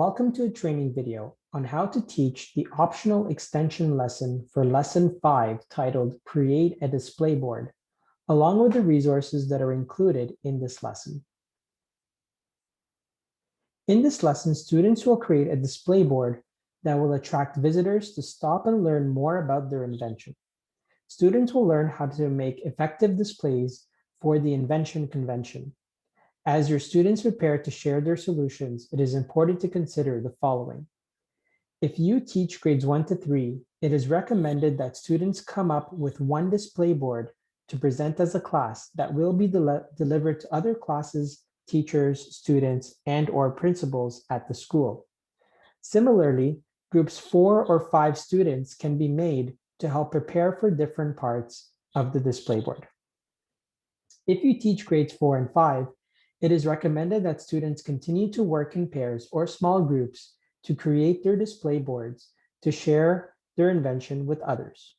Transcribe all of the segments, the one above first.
Welcome to a training video on how to teach the optional extension lesson for Lesson 5 titled Create a Display Board, along with the resources that are included in this lesson. In this lesson, students will create a display board that will attract visitors to stop and learn more about their invention. Students will learn how to make effective displays for the invention convention. As your students prepare to share their solutions, it is important to consider the following. If you teach grades 1 to 3, it is recommended that students come up with one display board to present as a class that will be delivered to other classes, teachers, students, and/or principals at the school. Similarly, groups 4 or 5 students can be made to help prepare for different parts of the display board. If you teach grades 4 and 5, it is recommended that students continue to work in pairs or small groups to create their display boards to share their invention with others.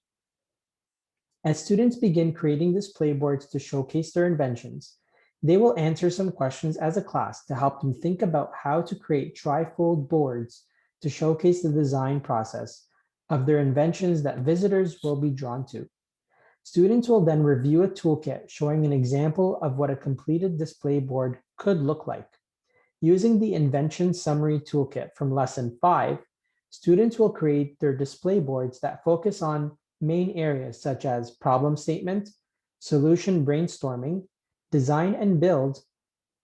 As students begin creating display boards to showcase their inventions, they will answer some questions as a class to help them think about how to create trifold boards to showcase the design process of their inventions that visitors will be drawn to. Students will then review a toolkit showing an example of what a completed display board could look like. Using the Invention Summary Toolkit from Lesson 5, students will create their display boards that focus on main areas such as problem statement, solution brainstorming, design and build,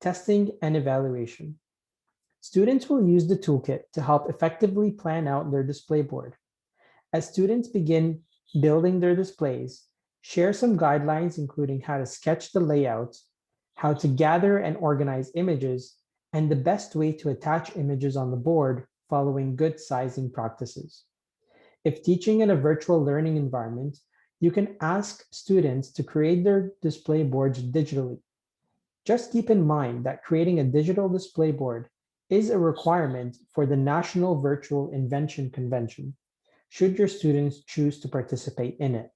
testing, and evaluation. Students will use the toolkit to help effectively plan out their display board. As students begin building their displays, share some guidelines including how to sketch the layout, how to gather and organize images, and the best way to attach images on the board following good sizing practices. If teaching in a virtual learning environment, you can ask students to create their display boards digitally. Just keep in mind that creating a digital display board is a requirement for the National Virtual Invention Convention, should your students choose to participate in it.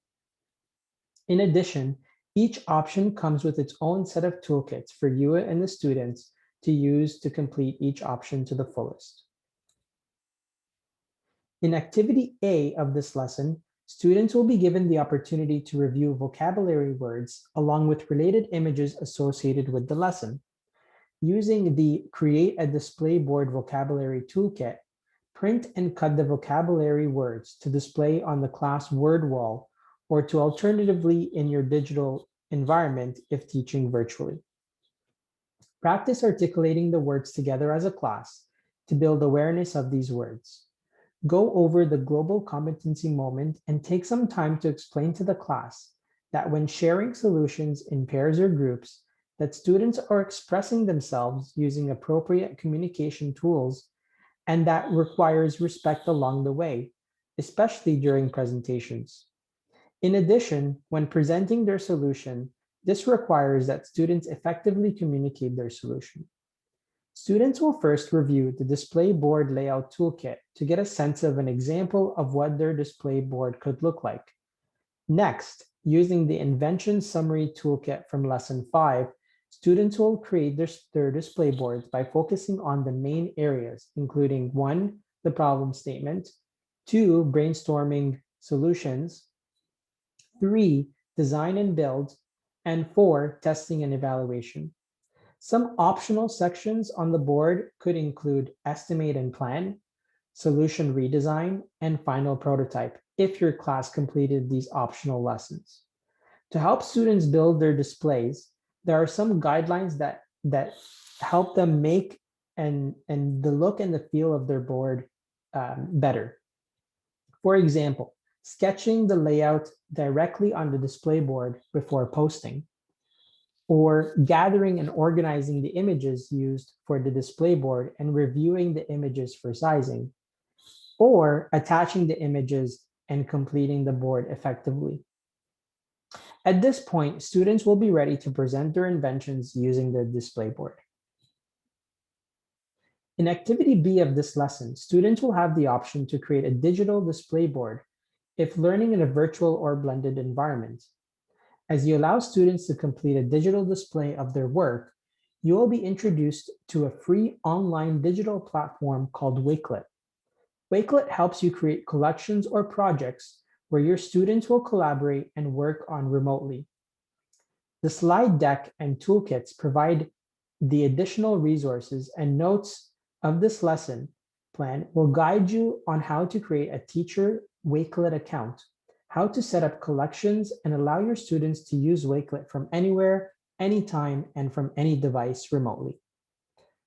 In addition, each option comes with its own set of toolkits for you and the students to use to complete each option to the fullest. In Activity A of this lesson, students will be given the opportunity to review vocabulary words along with related images associated with the lesson. Using the Create a Display Board vocabulary toolkit, print and cut the vocabulary words to display on the class word wall or to alternatively in your digital environment if teaching virtually. Practice articulating the words together as a class to build awareness of these words. Go over the global competency moment and take some time to explain to the class that when sharing solutions in pairs or groups, that students are expressing themselves using appropriate communication tools, and that requires respect along the way, especially during presentations. In addition, when presenting their solution, this requires that students effectively communicate their solution. Students will first review the display board layout toolkit to get a sense of an example of what their display board could look like. Next, using the Invention Summary Toolkit from Lesson 5, students will create their display boards by focusing on the main areas, including 1, the problem statement, 2, brainstorming solutions, 3, design and build, and 4, testing and evaluation. Some optional sections on the board could include estimate and plan, solution redesign, and final prototype if your class completed these optional lessons. To help students build their displays, there are some guidelines that help them make and the look and the feel of their board better. For example, sketching the layout directly on the display board before posting, or gathering and organizing the images used for the display board and reviewing the images for sizing, or attaching the images and completing the board effectively. At this point, students will be ready to present their inventions using the display board. In Activity B of this lesson, students will have the option to create a digital display board if learning in a virtual or blended environment. As you allow students to complete a digital display of their work, you will be introduced to a free online digital platform called Wakelet. Wakelet helps you create collections or projects where your students will collaborate and work on remotely. The slide deck and toolkits provide the additional resources, and notes of this lesson plan will guide you on how to create a teacher Wakelet account, how to set up collections, and allow your students to use Wakelet from anywhere, anytime, and from any device remotely.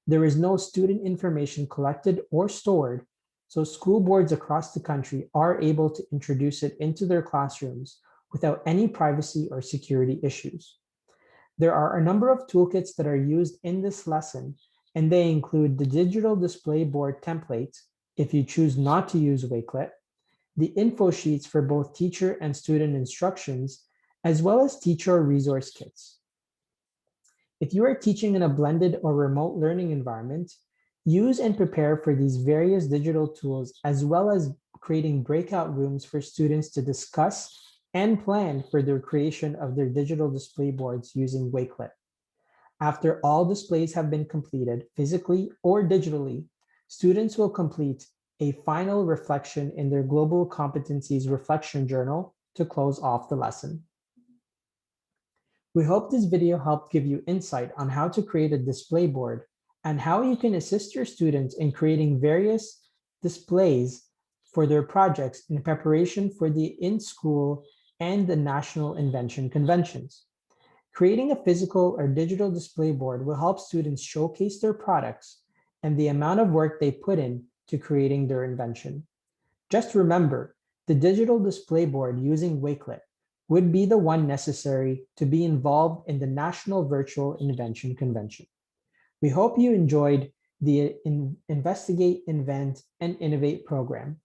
There is no student information collected or stored, so school boards across the country are able to introduce it into their classrooms without any privacy or security issues. There are a number of toolkits that are used in this lesson, and they include the digital display board template, if you choose not to use Wakelet, the info sheets for both teacher and student instructions, as well as teacher resource kits. If you are teaching in a blended or remote learning environment, use and prepare for these various digital tools, as well as creating breakout rooms for students to discuss and plan for the creation of their digital display boards using Wakelet. After all displays have been completed, physically or digitally, students will complete a final reflection in their Global Competencies Reflection Journal to close off the lesson. We hope this video helped give you insight on how to create a display board and how you can assist your students in creating various displays for their projects in preparation for the in-school and the National Invention Conventions. Creating a physical or digital display board will help students showcase their products and the amount of work they put in to creating their invention. Just remember, the digital display board using Wakelet would be the one necessary to be involved in the National Virtual Invention Convention. We hope you enjoyed the Investigate, Invent, and Innovate program.